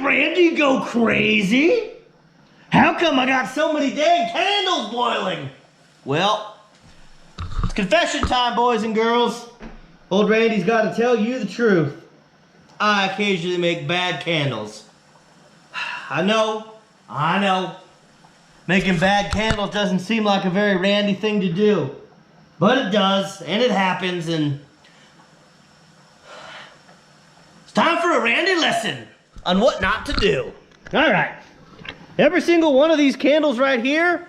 Randy go crazy? How come I got so many dang candles boiling? Well, it's confession time, boys and girls. Old Randy's got to tell you the truth. I occasionally make bad candles. I know. Making bad candles doesn't seem like a very Randy thing to do. But it does, and it happens, and it's time for a Randy lesson on what not to do. All right. Every single one of these candles right here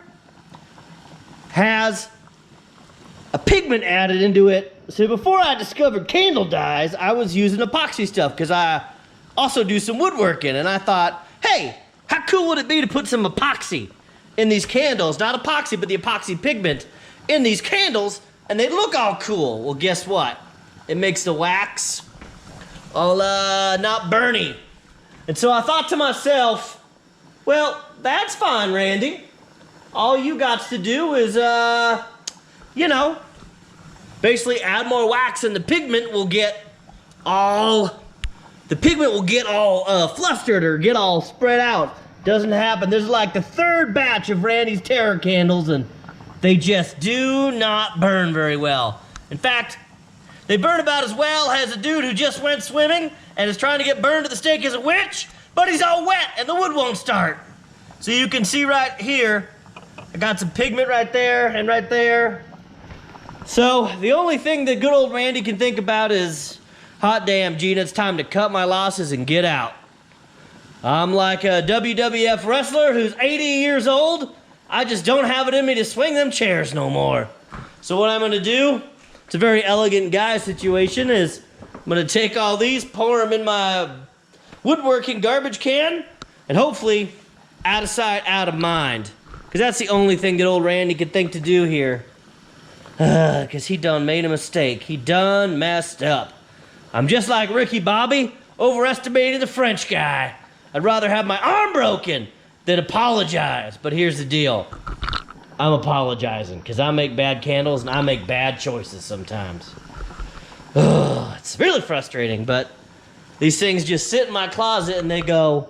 has a pigment added into it. So before I discovered candle dyes, I was using epoxy stuff because I also do some woodworking, and I thought, hey, how cool would it be to put some epoxy in these candles? Not epoxy, but the epoxy pigment in these candles, and they look all cool. Well, guess what? It makes the wax all not burny. And so I thought to myself, well, that's fine, Randy. All you got to do is, basically add more wax, and the pigment will get all flustered or get all spread out. Doesn't happen. This is like the third batch of Randy's Terror candles, and they just do not burn very well. In fact, they burn about as well as a dude who just went swimming and is trying to get burned to the stake as a witch, but he's all wet and the wood won't start. So you can see right here, I got some pigment right there and right there. So the only thing that good old Randy can think about is, hot damn, Gina, it's time to cut my losses and get out. I'm like a WWF wrestler who's 80 years old. I just don't have it in me to swing them chairs no more. So what I'm gonna do, it's a very elegant guy situation, is I'm gonna take all these, pour them in my woodworking garbage can, and hopefully out of sight, out of mind. Because that's the only thing that old Randy could think to do here. Because he done made a mistake. He done messed up. I'm just like Ricky Bobby, overestimating the French guy. I'd rather have my arm broken than apologize. But here's the deal. I'm apologizing because I make bad candles and I make bad choices sometimes. It's really frustrating, but these things just sit in my closet and they go,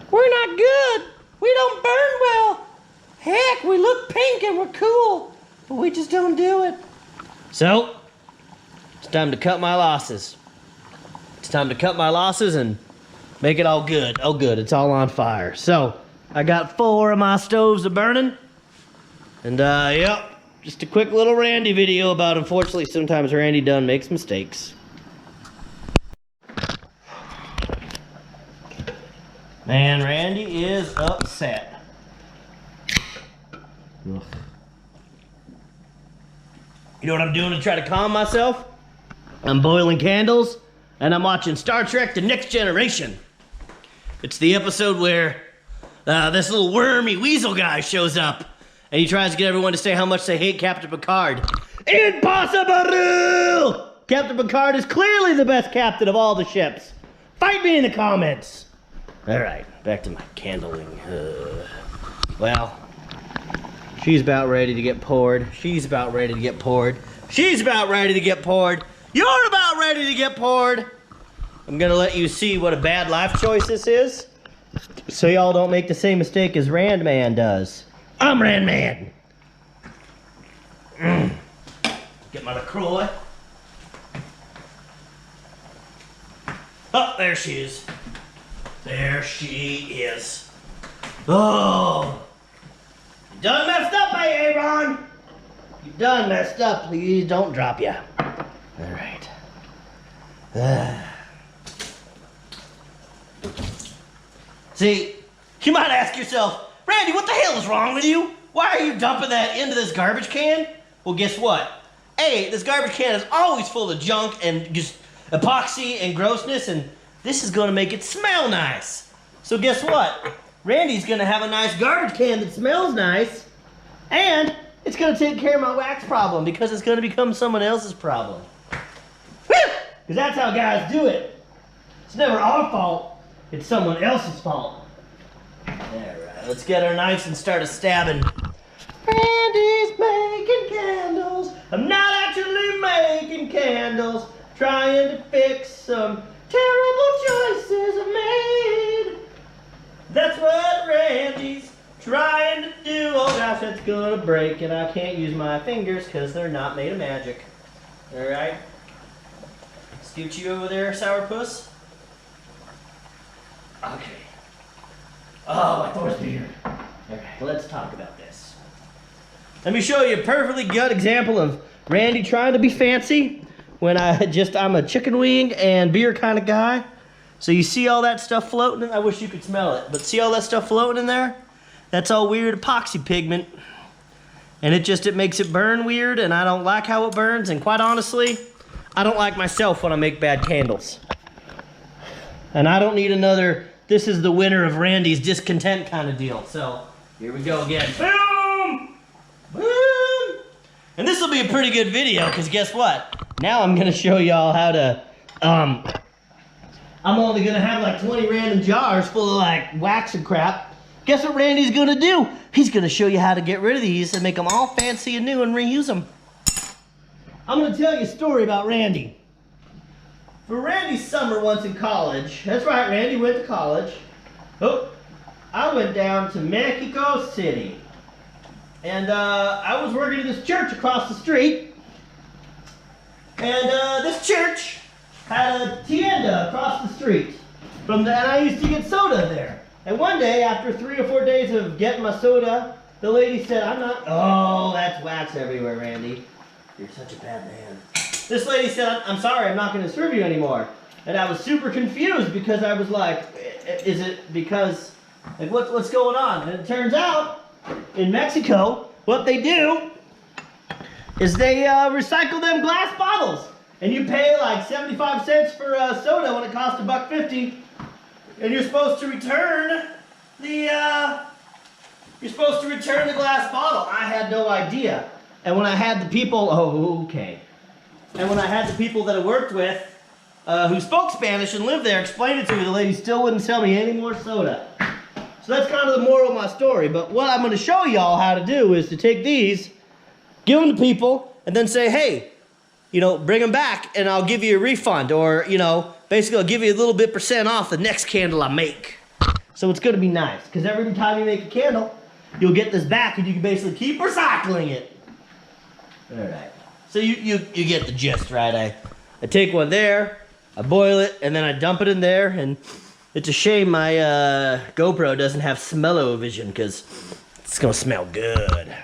we're not good. We don't burn well. Heck, we look pink and we're cool, but we just don't do it. So, it's time to cut my losses. It's time to cut my losses and make it all good. Oh good, it's all on fire. So, I got 4 of my stoves burning. And yep, just a quick little Randy video about, unfortunately, sometimes Randy Dunn makes mistakes. Man, Randy is upset. Ugh. You know what I'm doing to try to calm myself? I'm boiling candles, and I'm watching Star Trek: The Next Generation. It's the episode where this little wormy weasel guy shows up, and he tries to get everyone to say how much they hate Captain Picard. Impossible! Captain Picard is clearly the best captain of all the ships. Fight me in the comments. All right, back to my candling. Well, she's about ready to get poured. She's about ready to get poured. She's about ready to get poured. You're about ready to get poured. I'm gonna let you see what a bad life choice this is, so y'all don't make the same mistake as Rand Man does. I'm Rand Man. Get my LaCroix. Oh, there she is. There she is. Oh. You done messed up, Aaron. You done messed up. Please don't drop ya. All right. See, you might ask yourself, Randy, what the hell is wrong with you? Why are you dumping that into this garbage can? Well, guess what? A, this garbage can is always full of junk and just epoxy and grossness, and this is gonna make it smell nice. So guess what? Randy's gonna have a nice garbage can that smells nice, and it's gonna take care of my wax problem because it's gonna become someone else's problem. Because that's how guys do it. It's never our fault, it's someone else's fault. Alright, let's get our knives and start a stabbing. Randy's making candles. I'm not actually making candles. Trying to fix some terrible choices I've made. That's what Randy's trying to do. Oh gosh, that's gonna break, and I can't use my fingers because they're not made of magic. All right. Scoot you over there, sourpuss. Okay. Oh, my Thor's beard. Okay, let's talk about this. Let me show you a perfectly good example of Randy trying to be fancy when I'm a chicken wing and beer kind of guy. So you see all that stuff floating? I wish you could smell it, but see all that stuff floating in there? That's all weird epoxy pigment. And it makes it burn weird, and I don't like how it burns, and quite honestly, I don't like myself when I make bad candles. And I don't need another, this is the winner of Randy's discontent kind of deal. So, here we go again. Boom! Boom! And this will be a pretty good video, because guess what? Now I'm going to show y'all how to, I'm only going to have like 20 random jars full of like wax and crap. Guess what Randy's going to do? He's going to show you how to get rid of these and make them all fancy and new and reuse them. I'm going to tell you a story about Randy. For Randy's summer once in college, that's right, Randy went to college. Oh, I went down to Mexico City. And I was working at this church across the street. And this church had a tienda across the street. And I used to get soda there. And one day, after 3 or 4 days of getting my soda, the lady said, oh, that's wax everywhere, Randy. You're such a bad man. This lady said, I'm sorry, I'm not going to serve you anymore. And I was super confused because I was like, is it because, like, what's going on? And it turns out, in Mexico, what they do is they recycle them glass bottles. And you pay like 75 cents for soda when it costs $1.50. And you're supposed to return the glass bottle. I had no idea. And when I had the people, And when I had the people that I worked with, who spoke Spanish and lived there, explain it to me, the lady still wouldn't sell me any more soda. So that's kind of the moral of my story. But what I'm going to show y'all how to do is to take these, give them to people, and then say, hey, bring them back and I'll give you a refund. Or, basically I'll give you a little bit % off the next candle I make. So it's going to be nice, because every time you make a candle, you'll get this back and you can basically keep recycling it. All right. So you get the gist, right? I take one there, I boil it, and then I dump it in there, and it's a shame my GoPro doesn't have smell-o-vision, because it's going to smell good.